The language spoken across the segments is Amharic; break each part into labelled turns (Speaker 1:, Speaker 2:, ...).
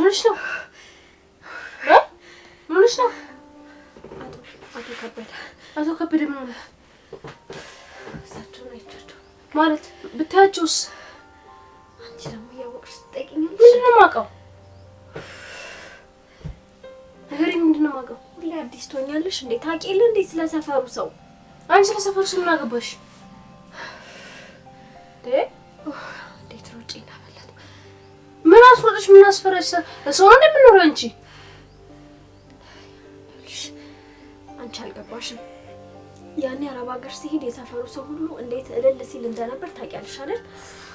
Speaker 1: ምንሽ ነው? ምንሽ ነው? አቶ ከበደ ምን ሆነ?
Speaker 2: እሳቸውን አይቻቸው
Speaker 1: ማለት ብታያቸውስ?
Speaker 2: አንቺ ደግሞ ያወቅሽ ትጠይቂኛለሽ?
Speaker 1: ምንድን ነው የማውቀው? ንገሪኝ፣ ምንድን ነው የማውቀው?
Speaker 2: ሁሌ አዲስ ትሆኛለሽ እንዴ? ታውቂ የለ እንዴ ስለ ሰፈሩ ሰው?
Speaker 1: አንቺ ስለ ሰፈሩ ምን አገባሽ?
Speaker 2: እንዴት ሮጬ እናበላት?
Speaker 1: ምን አስሮጥሽ? ምን አስፈራሽ? ሰው ነው እንደምኖረው አንቺ?
Speaker 2: አንቺ አልገባሽም። ያኔ አረብ ሀገር ሲሄድ የሰፈሩ ሰው ሁሉ እንዴት እልል ሲል እንደነበር ታውቂያለሽ አይደል?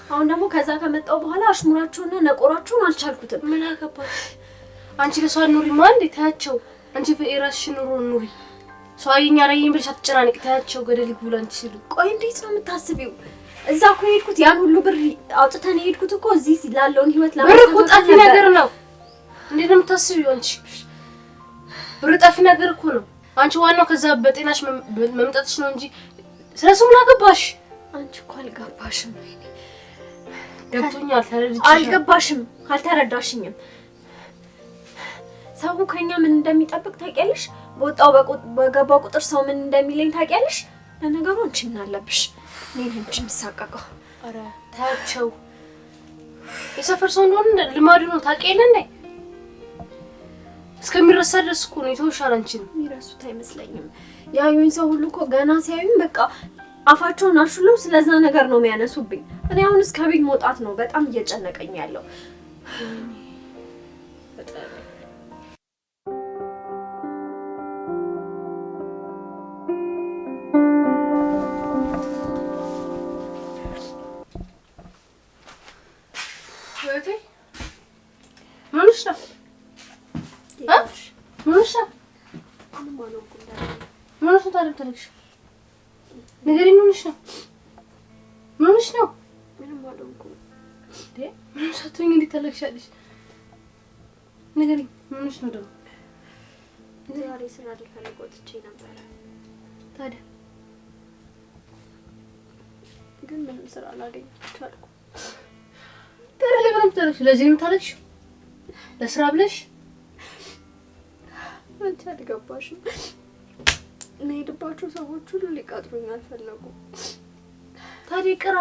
Speaker 2: አሁን ደግሞ ከዛ ከመጣው በኋላ አሽሙራቸውና ነቆራቸውን አልቻልኩትም።
Speaker 1: ምን አገባሽ? አንቺ ለሰው ኑሪ ማን ታያቸው? አንቺ የራስሽ ኑሮ ኑሪ። ሰው አየኝ አላየኝ ብለሽ አትጨናነቂ። ታያቸው ገደል ይግቡ አንቺ ሲሉ።
Speaker 2: ቆይ እንዴት ነው የምታስቢው? እዛ እኮ የሄድኩት ያን ሁሉ ብር አውጥተን የሄድኩት እኮ እዚህ ላለውን ህይወት
Speaker 1: ብር እኮ ጠፊ ነገር ነው። እንዴት ነው የምታስቢው አንቺ? ብር ጠፊ ነገር እኮ ነው። አንቺ ዋናው ከዛ በጤናሽ መምጣትሽ ነው እንጂ ስለሱ ምን አገባሽ?
Speaker 2: አንቺ እኮ አልገባሽም።
Speaker 1: ገብቶኛል፣ ተረድቼ።
Speaker 2: አልገባሽም፣ አልተረዳሽኝም። ሰው ከኛ ምን እንደሚጠብቅ ታውቂያለሽ? በወጣው በገባው ቁጥር ሰው ምን እንደሚለኝ ታውቂያለሽ? ለነገሩ አንቺ ምን አለብሽ? እኔ እንጂ ምሳቀቀው።
Speaker 1: አረ ታያቸው፣ የሰፈር ሰው እንደሆነ ልማዱ ነው። ታውቂ የለ እንዴ? እስከሚረሳ ድረስ እኮ ነው የተውሻል። አንቺ ነው
Speaker 2: የሚረሱት አይመስለኝም። ያዩኝ ሰው ሁሉ እኮ ገና ሲያዩኝ በቃ አፋቸውን አሹለው ስለዛ ነገር ነው የሚያነሱብኝ። እኔ አሁን እስከ ቤት መውጣት ነው በጣም እየጨነቀኝ ያለው።
Speaker 1: ንገሪኝ፣ ምንሽ ነው? ምንሽ ነው?
Speaker 2: ምንም አልሆንኩም።
Speaker 1: ምንም ሳትሆኝ እንዴት ታለቅሻለሽ? ንገሪኝ፣ ምንሽ ነው ደግሞ?
Speaker 2: ዛሬ ስራ ልፈልግ ወጥቼ ነበረ።
Speaker 1: ታዲያ
Speaker 2: ግን ምንም ስራ አላገኘሁም።
Speaker 1: ታዲያ ለምን ታለቅሽ? ለዚህ ነው ታለቅሽው? ለስራ ብለሽ?
Speaker 2: አንቺ አልገባሽም። እኔ ሄድባቸው ሰዎች ሁሉ ሊቀጥሩኝ አልፈለጉም።
Speaker 1: ታዲያ ቅራ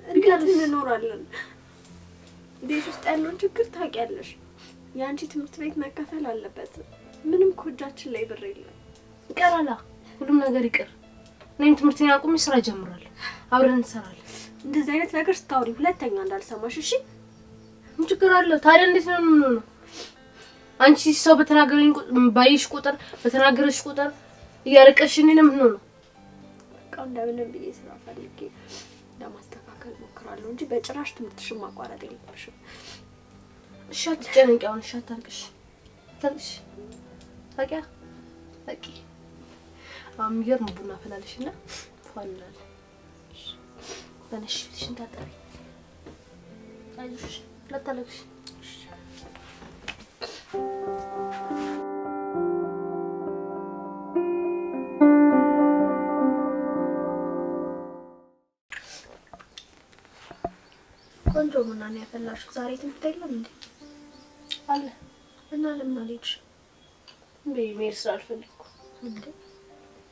Speaker 2: እንዴት እንኖራለን? ቤት ውስጥ ያለውን ችግር ታውቂያለሽ። የአንቺ ትምህርት ቤት መከፈል አለበት። ምንም ኮጃችን ላይ ብር የለም።
Speaker 1: ይቀራላ፣ ሁሉም ነገር ይቅር። እኔም ትምህርቴን አቁሜ ስራ ጀምራለሁ። አብረን እንሰራለን።
Speaker 2: እንደዚህ አይነት ነገር ስታወሪ ሁለተኛ እንዳልሰማሽ እሺ?
Speaker 1: ምን ችግር አለው ታዲያ? እንዴት ነው የምንሆነው? አንቺ ሰው በተናገረኝ ባይሽ ቁጥር በተናገረሽ ቁጥር እያለቀሽ እኔ ነው የምንሆነው።
Speaker 2: በቃ እንደምንም ብዬ ስራ ፈልጌ ለማስተካከል ሞክራለሁ እንጂ በጭራሽ ትምህርትሽን ማቋረጥ የለብሽም።
Speaker 1: እሺ አትጨነቂ። አሁን እሺ አታልቅሽ፣ አታልቅሽ። ታውቂያ በቂ አሁን የሚገርም ቡና ፈላለሽና ፏልናል። በነሽ ፊትሽን ታጠቢ። አይዞሽ አታልቅሽ። ቆንጆ ቡና ነው ያፈላሽው። ዛሬ ትምህርት የለም እንዴ? አለ። እና ለምን አልሄድሽ? መሄድ ስላልፈለኩ።
Speaker 2: እንዴ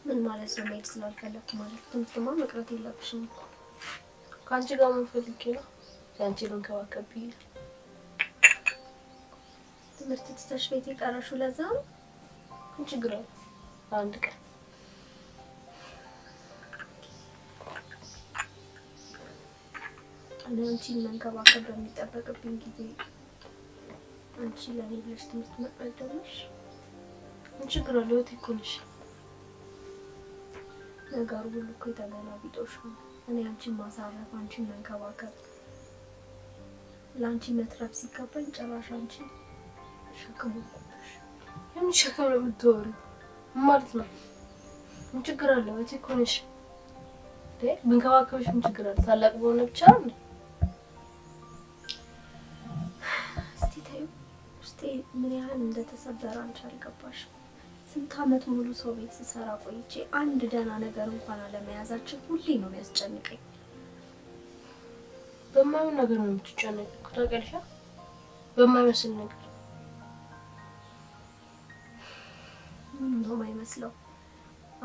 Speaker 2: ምን ማለት ነው መሄድ ስላልፈለኩ ማለት? ትምህርትማ መቅረት የለብሽም እኮ።
Speaker 1: ከአንቺ ጋር ምን ፈልጌ ነው? አንቺ ልንከባከብ ብዬ።
Speaker 2: ትምህርት ትተሽ ቤት የቀረሽው ለዛ ነው?
Speaker 1: ምን ችግር አለ? አንድ ቀን
Speaker 2: እኔ አንቺን መንከባከብ በሚጠበቅብኝ ጊዜ አንቺ ለኔ ብለሽ ትምህርት መቅረት ጀመርሽ?
Speaker 1: ምን ችግር አለ? ህይወት እኮ ነሽ።
Speaker 2: ነገሩ ሁሉ እኮ የተገላቢጦሽ ነው። እኔ አንቺን ማሳረፍ፣ አንቺን መንከባከብ፣ ለአንቺ መትረፍ ሲገባኝ ጭራሽ አንቺ ሸክም ሆንኩብሽ።
Speaker 1: የምን ሸክም ነው የምትወሪው? ማለት ነው? ምን ችግር አለ? ህይወት እኮ ነሽ። መንከባከብሽ ምን ችግር አለ? ታላቅ በሆነ ብቻ ነው።
Speaker 2: ምን ያህል እንደተሰበረ አንቺ አልገባሽም። ስንት ዓመት ሙሉ ሰው ቤት ስሰራ ቆይቼ አንድ ደህና ነገር እንኳን አለመያዛችን ሁሌ ነው የሚያስጨንቀኝ።
Speaker 1: በማይሆን ነገር ነው የምትጨነቂው። ታውቂያለሽ? በማይመስል ነገር
Speaker 2: ነው የማይመስለው።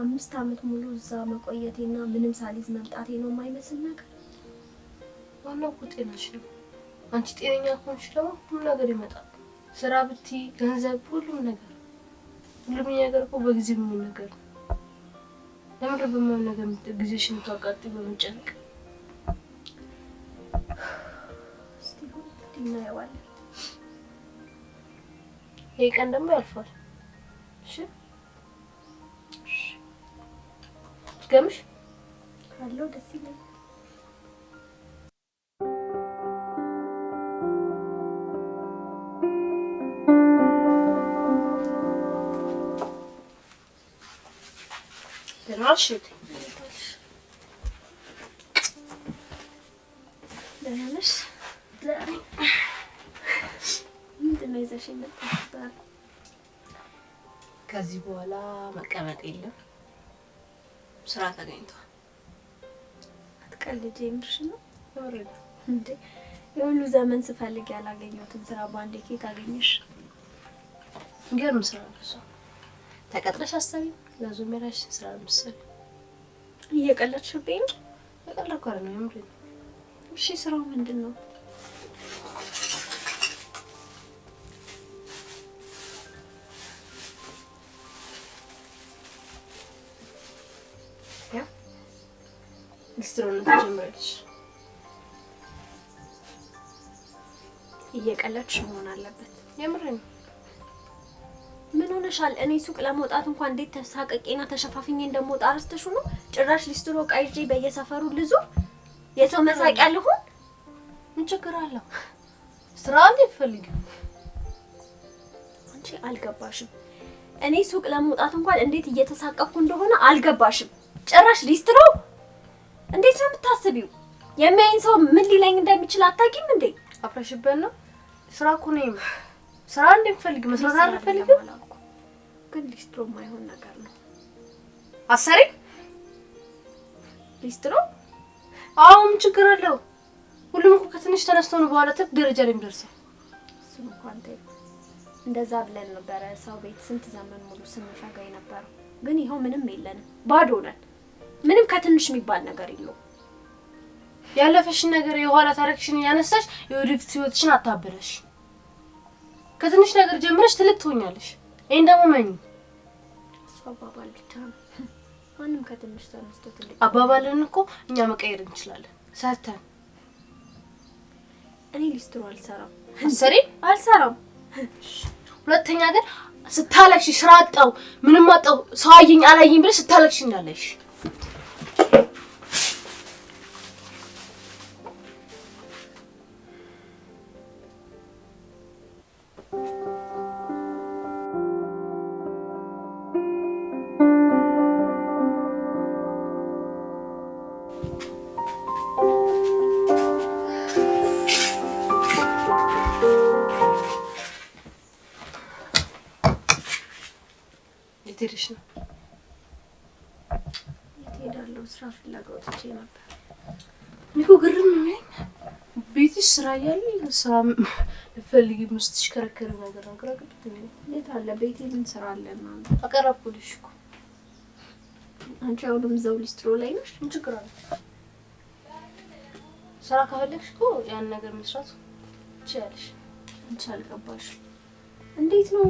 Speaker 2: 5 ዓመት ሙሉ እዛ መቆየቴና ምንም ሳሊዝ መምጣቴ ነው የማይመስል ነገር።
Speaker 1: ዋናው እኮ ጤናሽ ነው። አንቺ ጤነኛ ከሆንሽ ደግሞ ሁሉም ነገር ይመጣል። ስራ ብቲ፣ ገንዘብ፣ ሁሉም ነገር እኮ በጊዜው የሚሆን ነገር ነው። ለምን በማይሆን ነገር ጊዜሽን ታቃጥይ በመጨነቅ?
Speaker 2: እስቲ እናየዋለን።
Speaker 1: ይሄ ቀን ደግሞ ያልፋል። እሺ ገምሽ
Speaker 2: ካለው ደስ ይለኛል።
Speaker 1: ደናሽት
Speaker 2: ደናሽ ምንድን ነው ይዘሽ የመጣሽው?
Speaker 1: ከዚህ በኋላ መቀመጥ የለም፣ ስራ ተገኝቷል።
Speaker 2: አትቀልጂ፣ የምርሽ ነው?
Speaker 1: ወረደ
Speaker 2: እንዴ የሁሉ ዘመን ስፈልግ ያላገኘሁትን ስራ ባንዴ ከየት አገኘሽ?
Speaker 1: ገርም ስራ ነው እሷ። ተቀጥረሽ አሰሪ ለዞ ሜራሽ ስራ መስል
Speaker 2: እየቀለድሽብኝ?
Speaker 1: ተቀለድኩ አይደል? የምር ነው።
Speaker 2: እሺ ስራው ምንድን ነው?
Speaker 1: ሊስትሮን ተጀምረሽ
Speaker 2: እየቀለድሽ መሆን አለበት።
Speaker 1: የምር ነው።
Speaker 2: ምን ሆነሻል? እኔ ሱቅ ለመውጣት እንኳን እንዴት ተሳቀቄና ተሸፋፍኜ እንደምወጣ አረስተሽ ነው? ጭራሽ ሊስትሮ ቃይጄ በየሰፈሩ ልዙር የሰው መሳቂያ ልሁን?
Speaker 1: ምን ችግር አለው? ስራ እንዴት ፈልጊ?
Speaker 2: አንቺ አልገባሽም። እኔ ሱቅ ለመውጣት እንኳን እንዴት እየተሳቀቅኩ እንደሆነ አልገባሽም። ጭራሽ ሊስትሮ እንዴት ነው የምታስቢው? የሚያይን ሰው ምን ሊለኝ እንደሚችል አታውቂም እንዴ?
Speaker 1: አፍረሽበት ነው። ስራ እኮ ነው። ስራ እንደምፈልግ መስራት አልፈልግም፣
Speaker 2: ግን ሊስትሮ ማይሆን ነገር ነው።
Speaker 1: አሰሪ
Speaker 2: ሊስትሮ?
Speaker 1: አዎ ምን ችግር አለው? ሁሉም እኮ ከትንሽ ተነስቶ ነው በኋላ ትልቅ ደረጃ ላይ የሚደርሰው።
Speaker 2: እሱ እንኳን ተይ፣ እንደዛ ብለን ነበረ ሰው ቤት ስንት ዘመን ሙሉ ስንፈጋ የነበረው። ግን ይኸው ምንም የለንም፣ ባዶ ነን። ምንም ከትንሽ የሚባል ነገር የለው።
Speaker 1: ያለፈሽን ነገር የኋላ ታሪክሽን ያነሳሽ የወደፊት ህይወትሽን አታበለሽ። ከትንሽ ነገር ጀምረሽ ትልቅ ትሆኛለሽ። ይሄን ደግሞ መኝ
Speaker 2: እሱ አባባል ብቻ ነው። ማንም ከትንሽ ተነስቶ ትልቅ
Speaker 1: አባባልን እኮ እኛ መቀየር እንችላለን ሰርተን።
Speaker 2: እኔ ሊስትሮ አልሰራም።
Speaker 1: አሰሪ
Speaker 2: አልሰራም።
Speaker 1: ሁለተኛ ግን ስታለቅሽ ስራ አጣው ምንም አጣው ሰው አየኝ አላየኝ ብለሽ ስታለቅሽ እንዳለሽ ትሪሽ ነው።
Speaker 2: የትሄዳለሁ? ስራ ፍለጋ ወጥቼ ነበር።
Speaker 1: ንኩ ግርም ነኝ። ቤትሽ ስራ ያለ ስራ ልፈልጊ ምስትሽ ከረከረ ነገር ነው። ግራግጥ ነው።
Speaker 2: የት አለ ቤቴ? ምን ስራ አለ ማለት?
Speaker 1: አቀረብኩልሽ እኮ።
Speaker 2: አንቺ አሁንም እዛው ሊስትሮ ላይ ነሽ?
Speaker 1: ምን ችግር አለ? ስራ ካፈለግሽ እኮ ያን ነገር መስራት ትችያለሽ።
Speaker 2: አንቺ አልገባሽም። እንዴት ነው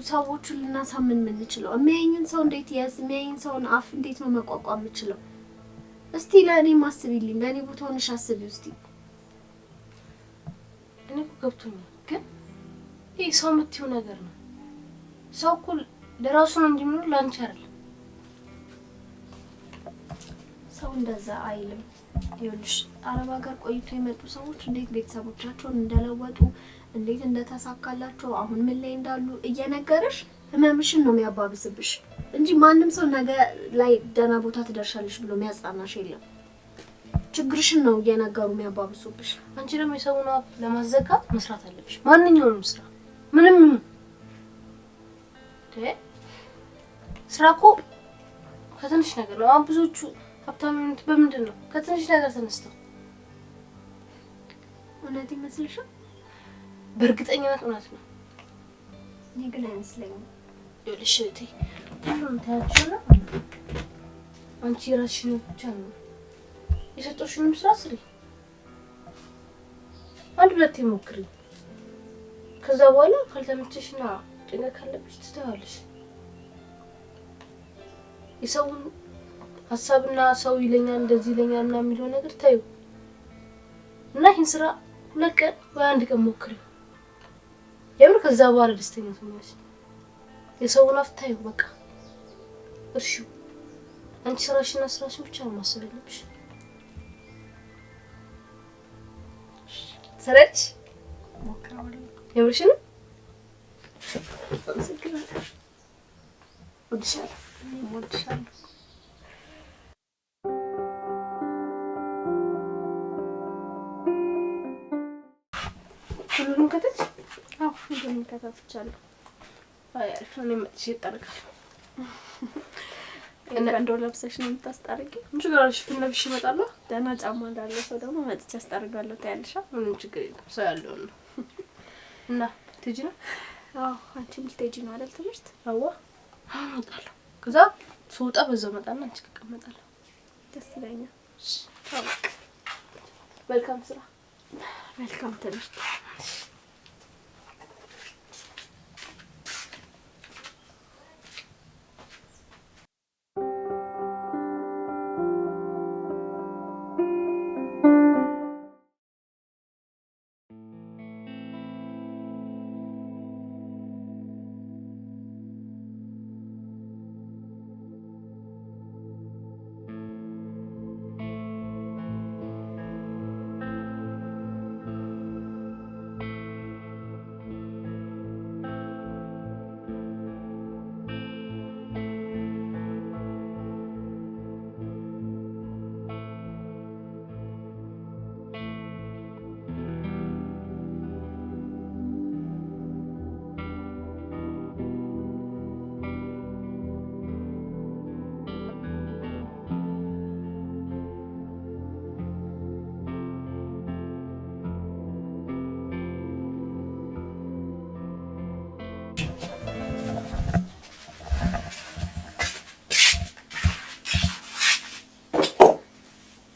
Speaker 2: ሰዎችን ልናሳምን የምንችለው? የሚያየኝን ሰው እንዴት የሚያየኝን ሰውን አፍ እንዴት ነው መቋቋም የምችለው? እስቲ ለእኔ ማስቢልኝ። በእኔ ቦታ ሆነሽ አስቢው እስቲ።
Speaker 1: እኔ እኮ ገብቶኛል፣ ግን ይሄ ሰው የምትይው ነገር ነው። ሰው እኮ ለራሱ ነው እንጂ የሚኖር ለአንቺ አይደለም።
Speaker 2: ሰው እንደዛ አይልም። ይኸውልሽ አረብ ሀገር ቆይቶ የመጡ ሰዎች እንዴት ቤተሰቦቻቸውን እንደለወጡ እንዴት እንደተሳካላቸው አሁን ምን ላይ እንዳሉ እየነገረሽ ህመምሽን ነው የሚያባብስብሽ እንጂ ማንም ሰው ነገ ላይ ደህና ቦታ ትደርሻለሽ ብሎ የሚያጽናናሽ የለም። ችግርሽን ነው እየነገሩ የሚያባብሱብሽ።
Speaker 1: አንቺ ደግሞ የሰውን አፍ ለማዘጋት መስራት አለብሽ። ማንኛውንም ስራ ምንም ስራ እኮ ከትንሽ ነገር ነው። አሁን ብዙዎቹ ሀብታም የሆኑት በምንድን ነው? ከትንሽ ነገር ተነስተው።
Speaker 2: እውነት ይመስልሻል?
Speaker 1: በእርግጠኝነት እውነት ነው።
Speaker 2: እኔ ግን አይመስለኝም።
Speaker 1: ይኸውልሽ እህቴ ሁሉም ታያችሁና አንቺ የራስሽን ብቻ ነው የሰጠሽንም ስራ ስሪ። አንድ ሁለቴ ሞክሪ። ከዛ በኋላ ካልተመቸሽና ጭንቀት ካለብሽ ትተዋለሽ። የሰውን ሀሳብና ሰው ይለኛል እንደዚህ ይለኛል እና የሚለው ነገር ታዩ እና ይህን ስራ 2 ቀን ወይ 1 ቀን ሞክሪ። የምር ከዛ በኋላ ደስተኛ ትሆኛለሽ። የሰውን አፍ ታዩ በቃ እርሺ። አንቺ ስራሽና ስራሽን ብቻ ነው ማሰብ ያለብሽ። ሰረች
Speaker 2: ሞክራለሁ።
Speaker 1: የምርሽን
Speaker 2: አመሰግናለሁ።
Speaker 1: ወድሻለሁ።
Speaker 2: ወድሻለሁ።
Speaker 1: ሁሉንም ከተች?
Speaker 2: አዎ ሁሉንም ከታትቻለሁ።
Speaker 1: አይ አሪፍ ነው። እኔ መጥቼ እጠርጋለሁ።
Speaker 2: እንዶ ለብሰሽ ነው የምታስጠርጊው?
Speaker 1: ምን ችግር አለሽ? ፊት ለብሼ እመጣለሁ።
Speaker 2: ደህና ጫማ እንዳለ ሰው ደግሞ መጥቼ አስጠርጋለሁ። ታያለሽ?
Speaker 1: ምንም ችግር የለም። ሰው ያለው ነው። እና ትሄጂ ነው?
Speaker 2: አዎ አንቺም ልትሄጂ ነው አይደል? ትምህርት
Speaker 1: አዋ እመጣለሁ። ከዛ ስወጣ በዛው እመጣና አንቺ እቀመጣለሁ።
Speaker 2: ደስ ይለኛል።
Speaker 1: መልካም ስራ፣
Speaker 2: መልካም ትምህርት።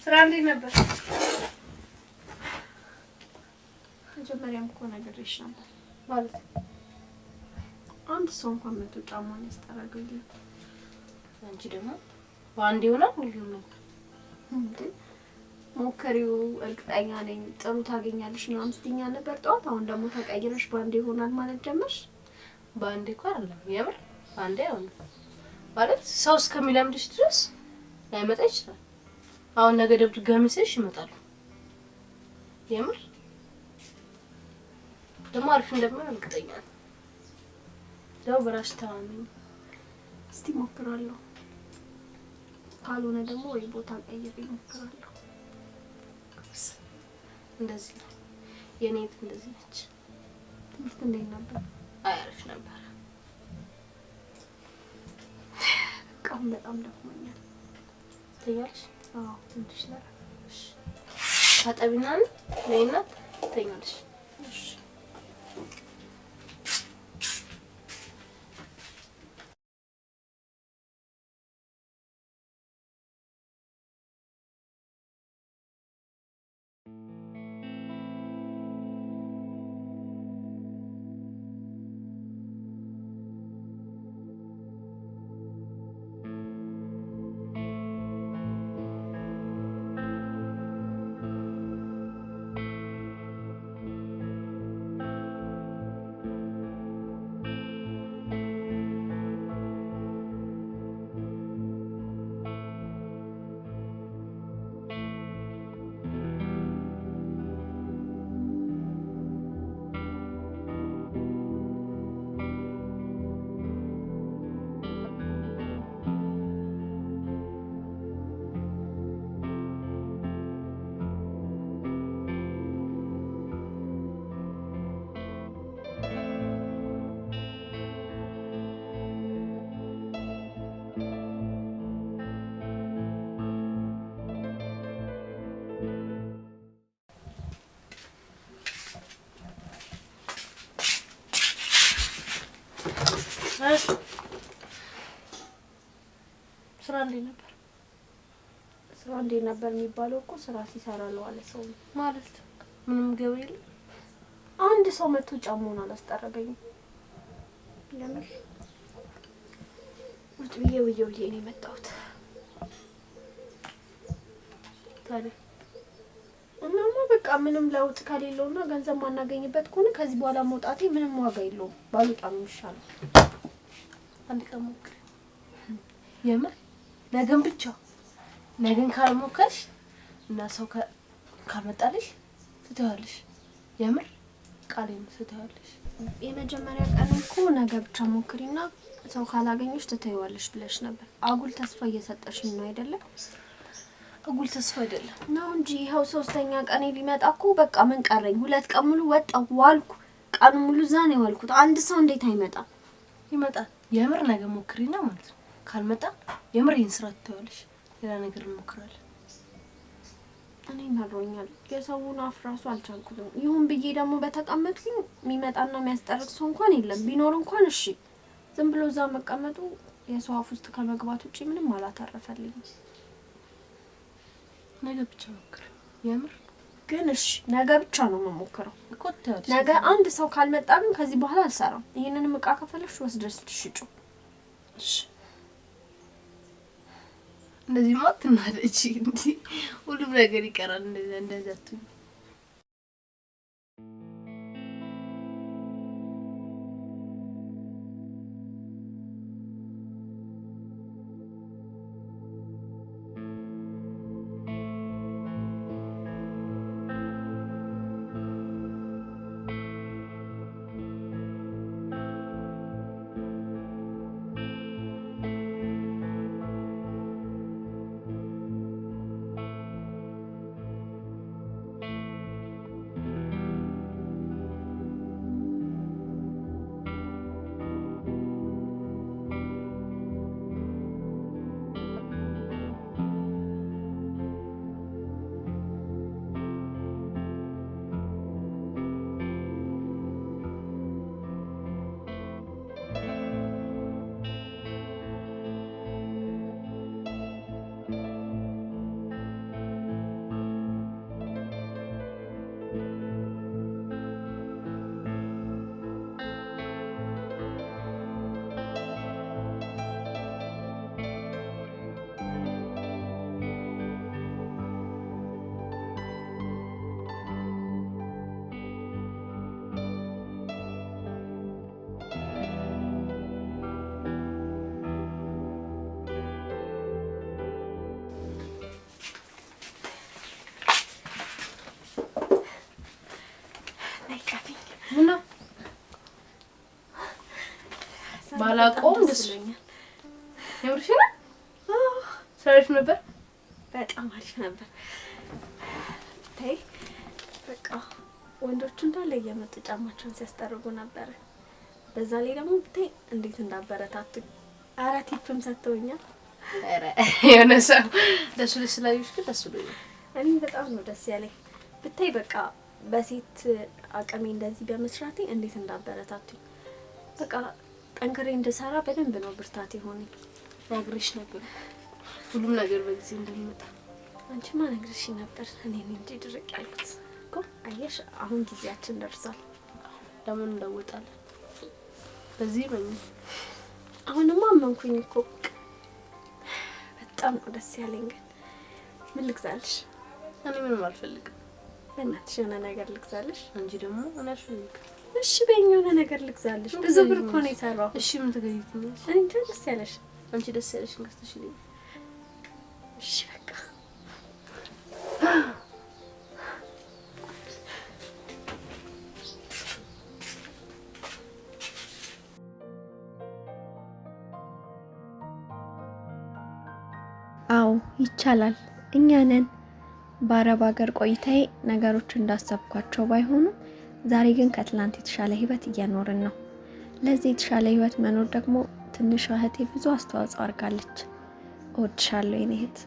Speaker 1: ስራ እንዴት ነበር?
Speaker 2: መጀመሪያም እኮ ነግሬሽ ነበር
Speaker 1: ማለት
Speaker 2: አንድ ሰው እንኳን መቶ ጫማውን ያስጠረገኝ።
Speaker 1: አንቺ ደግሞ በአንድ ይሆናል ሁሉም ነገር
Speaker 2: እንዴ? ሞከሪው፣ እርግጠኛ ነኝ ጥሩ ታገኛለሽ ምናምን ስትይኝ ነበር ጠዋት። አሁን ደግሞ ተቀይረሽ በአንድ ይሆናል ማለት ጀመርሽ።
Speaker 1: በአንዴ እኮ አይደለም የምር በአንዴ አይሆንም ማለት ሰው እስከሚለምድሽ ድረስ ላይመጣ ይችላል። አሁን ነገ ድጋሚ ስልሽ ይመጣሉ። የምር ደግሞ አሪፍ እንደሚሆን እርግጠኛ ነኝ። ያው በራስሽ ተማመኝ።
Speaker 2: እስቲ ሞክራለሁ፣ ካልሆነ ደግሞ ወይ ቦታ ቀይሬ ሞክራለሁ።
Speaker 1: እንደዚህ ነው የኔት እንደዚህ ነች።
Speaker 2: ትምህርት እንዴት ነበር?
Speaker 1: አሪፍ ነበር።
Speaker 2: በቃ በጣም ደክሞኛል።
Speaker 1: ትተኛለሽ?
Speaker 2: አዎ ትንሽ ነው።
Speaker 1: እሺ ታጠቢና ነይና ትተኛለሽ።
Speaker 2: እሺ
Speaker 1: ስራ እንዴት ነበር?
Speaker 2: ስራ እንዴት ነበር የሚባለው እኮ ስራ ሲሰራ ነው አለ ሰው
Speaker 1: ማለት ምንም ገባ የለም።
Speaker 2: አንድ ሰው መጥቶ ጫማውን አላስጠረገኝም። ለምን ውጭ ብዬ ነው የመጣሁት።
Speaker 1: ታዲያ
Speaker 2: እናማ በቃ ምንም ለውጥ ከሌለውና ገንዘብ ማናገኝበት ከሆነ ከዚህ በኋላ መውጣቴ ምንም ዋጋ የለውም። ባልወጣም ይሻላል።
Speaker 1: አንድ ቀን ሞክሪ። የምር ነገን ብቻ ነገን ካልሞከርሽ እና ሰው ካልመጣልሽ ትተዋለሽ። የምር ቃሌን ትተዋለሽ።
Speaker 2: የመጀመሪያ ቀን እኮ ነገ ብቻ ሞክሪና ሰው ካላገኘሽ ትተይዋለሽ ብለሽ ነበር። አጉል ተስፋ እየሰጠሽኝ ነው አይደለም?
Speaker 1: አጉል ተስፋ አይደለም
Speaker 2: ነው እንጂ ይኸው 3ኛ ቀኔ ሊመጣ እኮ በቃ ምን ቀረኝ? 2 ቀን ሙሉ ወጣሁ ዋልኩ። ቀኑ ሙሉ ዛኔ ዋልኩት። አንድ ሰው እንዴት አይመጣም?
Speaker 1: ይመጣል። የምር ነገ ሞክሪና ማለት ነው። ካልመጣ የምር ይሄን ስራ ትተዋለሽ። ሌላ ነገር እንሞክራለን።
Speaker 2: እኔ መሮኛል። የሰውን አፍራሱ አልቻልኩትም። ይሁን ብዬ ደግሞ በተቀመጥኩኝ የሚመጣና የሚያስጠርቅ ሰው እንኳን የለም። ቢኖር እንኳን እሺ፣ ዝም ብሎ እዛ መቀመጡ የሰው አፍ ውስጥ ከመግባት ውጪ ምንም አላተረፈልኝም።
Speaker 1: ነገ ብቻ ሞክሪ። የምር
Speaker 2: ግን እሺ፣ ነገ ብቻ ነው የምሞክረው
Speaker 1: እኮ ትተዋለሽ።
Speaker 2: ነገ አንድ ሰው ካልመጣ ግን ከዚህ በኋላ አልሰራም። ይሄንንም እቃ ከፈለሽ ወስደሽ ትሽጩ።
Speaker 1: እሺ እንደዚህ ማትናደጂ እንዴ? ሁሉም ነገር ይቀራል። እንደዚህ አትሁን። ባላቆም ደስ ይለኛል። የምርሽ ነው? ሰራሽ ነበር?
Speaker 2: በጣም አሪፍ ነበር። ተይ በቃ ወንዶቹ እንዳለ እየመጡ ጫማቸውን ሲያስጠርጉ ነበር። በዛ ላይ ደግሞ ብታይ እንዴት እንዳበረታቱ። ኧረ ቲፕም ሰጥተውኛል።
Speaker 1: ኧረ የሆነ ሰው ደስ ይላል ስላዩሽ ግን ደስ ይላል።
Speaker 2: እኔ በጣም ነው ደስ ያለኝ። ብታይ በቃ በሴት አቅሜ እንደዚህ በመስራቴ እንዴት እንዳበረታቱኝ። በቃ ጠንክሬ እንድሰራ በደንብ ነው ብርታት የሆነኝ።
Speaker 1: ነግሬሽ ነበር ሁሉም ነገር በጊዜ እንደሚመጣ።
Speaker 2: አንቺማ ነግሬሽ ነበር። እኔ እንጂ ድርቅ ያልኩት እኮ አየሽ። አሁን ጊዜያችን ደርሷል።
Speaker 1: ደግሞ እንደወጣለን በዚህ ምን
Speaker 2: አሁንማ አመንኩኝ እኮ። በጣም ነው ደስ ያለኝ። ግን ምን ልግዛልሽ?
Speaker 1: እኔ ምንም አልፈልግም።
Speaker 2: በእናትሽ የሆነ ነገር ልግዛልሽ።
Speaker 1: አንቺ ደግሞ እኔ አልፈልግም።
Speaker 2: እሺ በእኛ የሆነ ነገር ልግዛልሽ። ብዙ ብር እኮ ነው የሰራው።
Speaker 1: እሺ ምን ትገዢልኛለሽ?
Speaker 2: እኔ እንጃ ደስ ያለሽ።
Speaker 1: አንቺ ደስ ያለሽን ገዝተሽልኝ።
Speaker 2: እሺ በቃ
Speaker 3: አዎ ይቻላል። እኛ ነን። በአረብ ሀገር ቆይታዬ ነገሮች እንዳሰብኳቸው ባይሆኑ ዛሬ ግን ከትላንት የተሻለ ህይወት እየኖርን ነው። ለዚህ የተሻለ ህይወት መኖር ደግሞ ትንሿ እህቴ ብዙ አስተዋጽኦ አድርጋለች። እወድሻለሁ የኔ እህት።